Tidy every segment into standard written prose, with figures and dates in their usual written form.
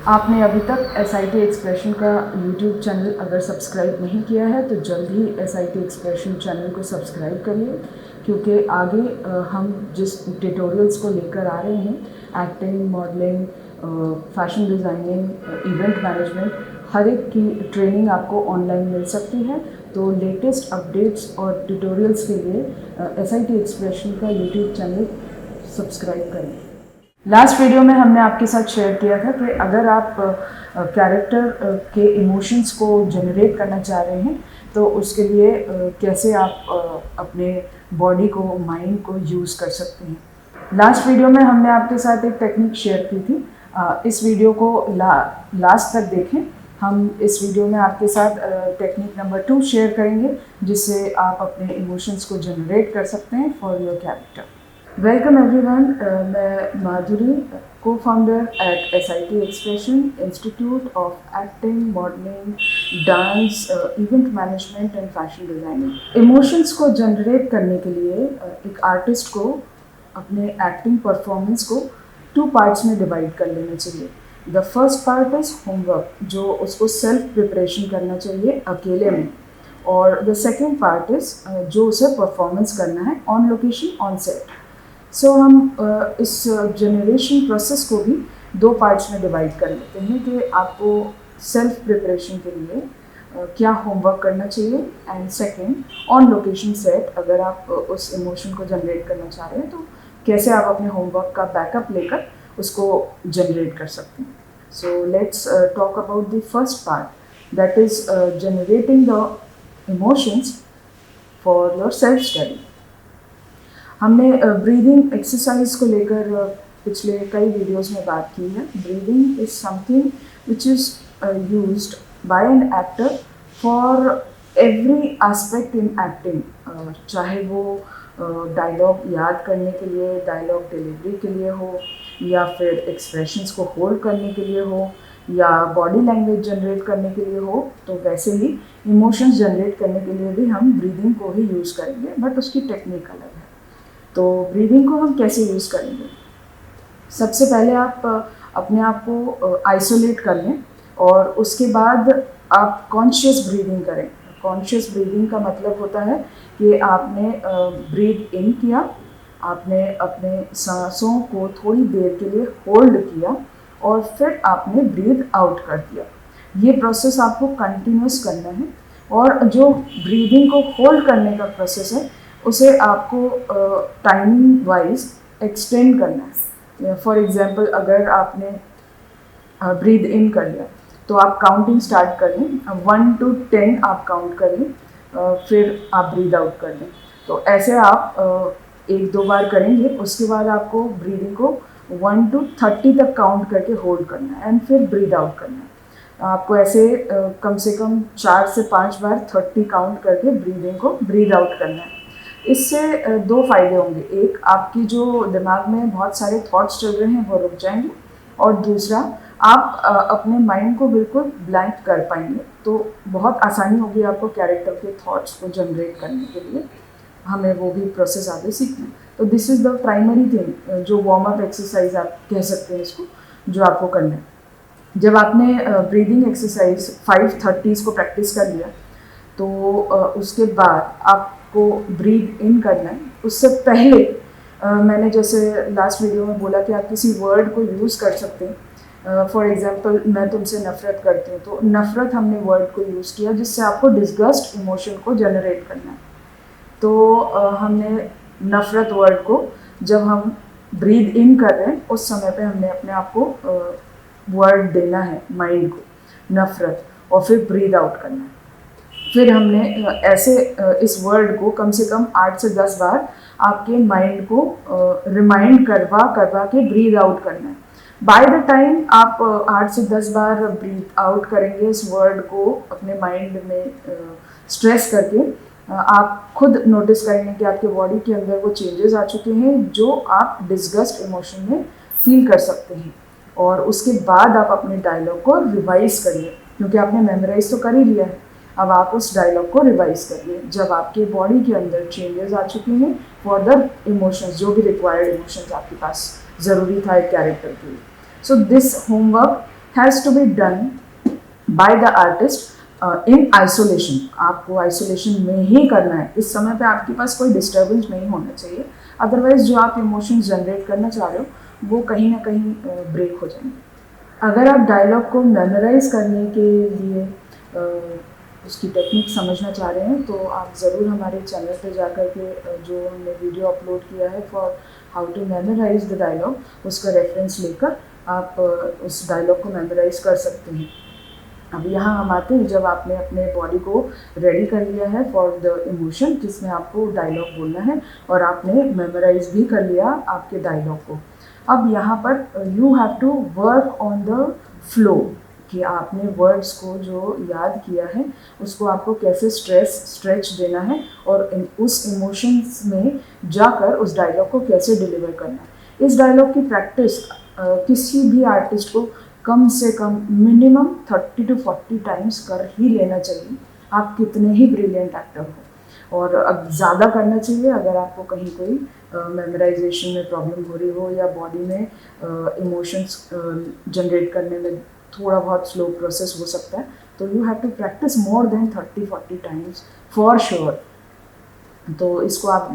आपने अभी तक SIT एक्सप्रेशन का YouTube चैनल अगर सब्सक्राइब नहीं किया है तो जल्द ही SIT एक्सप्रेशन चैनल को सब्सक्राइब करिए, क्योंकि आगे हम जिस ट्यूटोरियल्स को लेकर आ रहे हैं, acting, modelling, fashion designing, event management, हर एक की ट्रेनिंग आपको ऑनलाइन मिल सकती है। तो लेटेस्ट अपडेट्स और ट्यूटोरियल्स के लिए SIT एक्सप्रेशन का YouTube चैनल सब्सक्राइब करें। लास्ट वीडियो में हमने आपके साथ शेयर किया था कि अगर आप कैरेक्टर के इमोशंस को जनरेट करना चाह रहे हैं तो उसके लिए कैसे आप अपने बॉडी को, माइंड को यूज़ कर सकते हैं। लास्ट वीडियो में हमने आपके साथ एक टेक्निक शेयर की थी। इस वीडियो को लास्ट तक देखें। हम इस वीडियो में आपके साथ टेक्निक नंबर 2 शेयर करेंगे, जिससे आप अपने इमोशंस को जनरेट कर सकते हैं for your character. Welcome everyone, मैं माधुरी, को founder at SIT expression institute of acting, modelling, dance, event management and fashion designing. Emotions को जनरेट करने के लिए एक आर्टिस्ट को अपने एक्टिंग परफॉर्मेंस को 2 पार्ट्स में डिवाइड कर लेना चाहिए। The first part is homework, जो उसको सेल्फ प्रिपरेशन करना चाहिए अकेले में, और द सेकेंड पार्ट इज़ जो उसे परफॉर्मेंस करना है ऑन लोकेशन, ऑन सेट। सो हम इस जनरेशन प्रोसेस को भी 2 पार्ट्स में डिवाइड कर लेते हैं कि आपको सेल्फ प्रिपरेशन के लिए क्या होमवर्क करना चाहिए, and second on location set, अगर आप उस इमोशन को जनरेट करना चाह रहे हैं तो कैसे आप अपने होमवर्क का बैकअप लेकर उसको जनरेट कर सकते हैं। So let's talk about the first part, that is generating the emotions for your self study. हमने ब्रीदिंग एक्सरसाइज को लेकर पिछले कई वीडियोस में बात की है। Breathing is something which is used by an actor for every aspect in acting, चाहे वो डायलॉग याद करने के लिए, डायलॉग डिलीवरी के लिए हो, या फिर एक्सप्रेशंस को होल्ड करने के लिए हो, या बॉडी लैंग्वेज जनरेट करने के लिए हो। तो वैसे ही इमोशंस जनरेट करने के लिए भी हम ब्रीदिंग को ही यूज़ करेंगे, बट उसकी टेक्निक अलग है। तो ब्रीदिंग को हम कैसे यूज़ करेंगे? सबसे पहले आप अपने आप को आइसोलेट कर लें, और उसके बाद आप कॉन्शियस ब्रीदिंग करें। कॉन्शियस ब्रीदिंग का मतलब होता है कि आपने ब्रीथ इन किया, आपने अपने सांसों को थोड़ी देर के लिए होल्ड किया, और फिर आपने ब्रीथ आउट कर दिया। ये प्रोसेस आपको कंटिन्यूस करना है, और जो ब्रीदिंग को होल्ड करने का प्रोसेस है उसे आपको टाइमिंग वाइज एक्सटेंड करना है। फॉर एग्जांपल, अगर आपने ब्रीद इन कर लिया तो आप काउंटिंग स्टार्ट कर लें, 1 to 10 आप काउंट कर लें, फिर आप ब्रीद आउट कर लें। तो ऐसे आप 1-2 बार करेंगे। उसके बाद आपको ब्रीदिंग को 1 to 30 तक काउंट करके होल्ड करना है, एंड फिर ब्रीद आउट करना है। आपको ऐसे कम से कम 4 से 5 बार 30 काउंट करके ब्रीदिंग को ब्रीद आउट करना है। इससे 2 फ़ायदे होंगे। एक, आपकी जो दिमाग में बहुत सारे थॉट्स चल रहे हैं वो रुक जाएंगे, और दूसरा, आप अपने माइंड को बिल्कुल ब्लैंक कर पाएंगे। तो बहुत आसानी होगी आपको कैरेक्टर के थॉट्स को जनरेट करने के लिए। हमें वो भी प्रोसेस आगे सीखना है। तो this is the primary thing, जो वार्म अप एक्सरसाइज आप कह सकते हैं इसको, जो आपको करना है। जब आपने ब्रीदिंग एक्सरसाइज 530 को प्रैक्टिस कर लिया, तो उसके बाद आपको ब्रीथ इन करना है। उससे पहले मैंने जैसे लास्ट वीडियो में बोला कि आप किसी वर्ड को यूज़ कर सकते हैं। फॉर एग्जांपल, मैं तुमसे नफ़रत करती हूँ, तो नफ़रत हमने वर्ड को यूज़ किया, जिससे आपको डिसगस्ट इमोशन को जनरेट करना है। तो हमने नफ़रत वर्ड को जब हम ब्रीथ इन कर रहे हैं उस समय पे हमने अपने आप को वर्ड देना है, माइंड को, नफ़रत, और फिर ब्रीथ आउट करना है। फिर हमने ऐसे इस वर्ड को कम से कम 8 से 10 बार आपके माइंड को रिमाइंड करवा के ब्रीथ आउट करना है। बाय द टाइम आप 8 से 10 बार ब्रीथ आउट करेंगे इस वर्ड को अपने माइंड में स्ट्रेस करके, आप खुद नोटिस करेंगे कि आपके बॉडी के अंदर वो चेंजेस आ चुके हैं जो आप डिसगस्ट इमोशन में फील कर सकते हैं। और उसके बाद आप अपने डायलॉग को रिवाइज करिए, क्योंकि आपने मेमोराइज तो कर ही लिया है। अब आप उस डायलॉग को रिवाइज करिए जब आपके बॉडी के अंदर चेंजेस आ चुके हैं फॉर द इमोशंस, जो भी रिक्वायर्ड इमोशंस आपके पास ज़रूरी था एक कैरेक्टर के लिए। So this homework has to be done by the artist in isolation. आपको आइसोलेशन में ही करना है। इस समय पे आपके पास कोई डिस्टर्बेंस नहीं होना चाहिए, अदरवाइज जो आप इमोशंस जनरेट करना चाह रहे हो वो कहीं ना कहीं ब्रेक हो जाएंगे। अगर आप डायलॉग को मेमोराइज करने के लिए उसकी टेक्निक समझना चाह रहे हैं तो आप ज़रूर हमारे चैनल पर जाकर के जो हमने वीडियो अपलोड किया है for how to memorise the dialogue, उसका रेफरेंस लेकर आप उस डायलॉग को मेमोराइज कर सकते हैं। अब यहाँ हम आते हैं, जब आपने अपने बॉडी को रेडी कर लिया है फॉर द इमोशन जिसमें आपको डायलॉग बोलना है और आपने मेमोराइज भी कर लिया आपके डायलॉग को, अब यहाँ पर you have to work on the flow कि आपने वर्ड्स को जो याद किया है उसको आपको कैसे स्ट्रेच देना है और उस इमोशंस में जाकर उस डायलॉग को कैसे डिलीवर करना है। इस डायलॉग की प्रैक्टिस किसी भी आर्टिस्ट को कम से कम मिनिमम 30 to 40 टाइम्स कर ही लेना चाहिए, आप कितने ही ब्रिलियंट एक्टर हो। और अब ज़्यादा करना चाहिए अगर आपको कहीं कोई मेमोराइजेशन में प्रॉब्लम हो रही हो या बॉडी में इमोशंस जनरेट करने में थोड़ा बहुत स्लो प्रोसेस हो सकता है, तो you have to practise more than 30-40 times for sure. तो इसको आप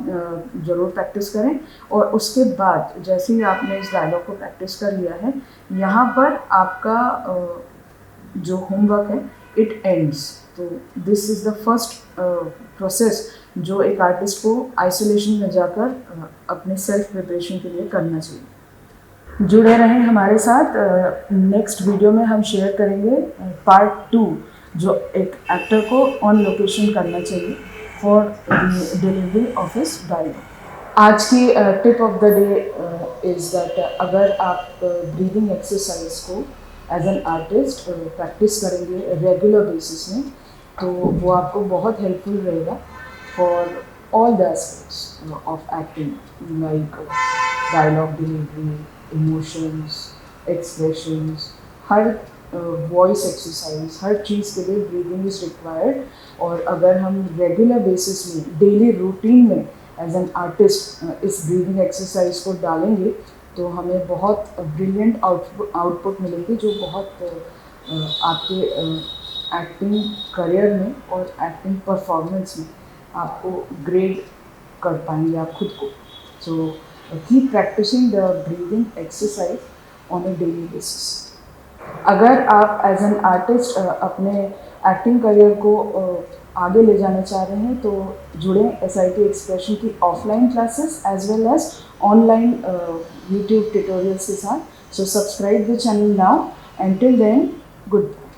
ज़रूर प्रैक्टिस करें और उसके बाद जैसे ही आपने इस डायलॉग को प्रैक्टिस कर लिया है, यहाँ पर आपका जो होमवर्क है इट एंड्स। तो this is the first process जो एक आर्टिस्ट को आइसोलेशन में जाकर अपने सेल्फ प्रिपरेशन के लिए करना चाहिए। जुड़े रहें हमारे साथ। नेक्स्ट वीडियो में हम शेयर करेंगे पार्ट 2 जो एक एक्टर को ऑन लोकेशन करना चाहिए for delivery of his dialogue. आज की tip of the day is that अगर आप ब्रीदिंग एक्सरसाइज को एज एन आर्टिस्ट प्रैक्टिस करेंगे रेगुलर बेसिस में तो वो आपको बहुत हेल्पफुल रहेगा for all the aspects of acting, like dialogue delivery, emotions, expressions, her voice exercise, हर चीज़ के लिए ब्रीदिंग इज़ रिक्वायर्ड। और अगर हम रेगुलर बेसिस में डेली रूटीन में एज एन आर्टिस्ट इस ब्रीदिंग एक्सरसाइज को डालेंगे तो हमें बहुत ब्रिलियंट आउटपुट मिलेगी जो बहुत आपके एक्टिंग करियर में और एक्टिंग परफॉर्मेंस में आपको ग्रेड कर पाएंगे आप खुद को। So keep practising the breathing exercise on a daily basis. अगर आप एज एन आर्टिस्ट अपने एक्टिंग करियर को आगे ले जाना चाह रहे हैं तो जुड़ें SIT एक्सप्रेशन की offline classes as well as online YouTube tutorials के साथ। So subscribe the channel now and till then good bye.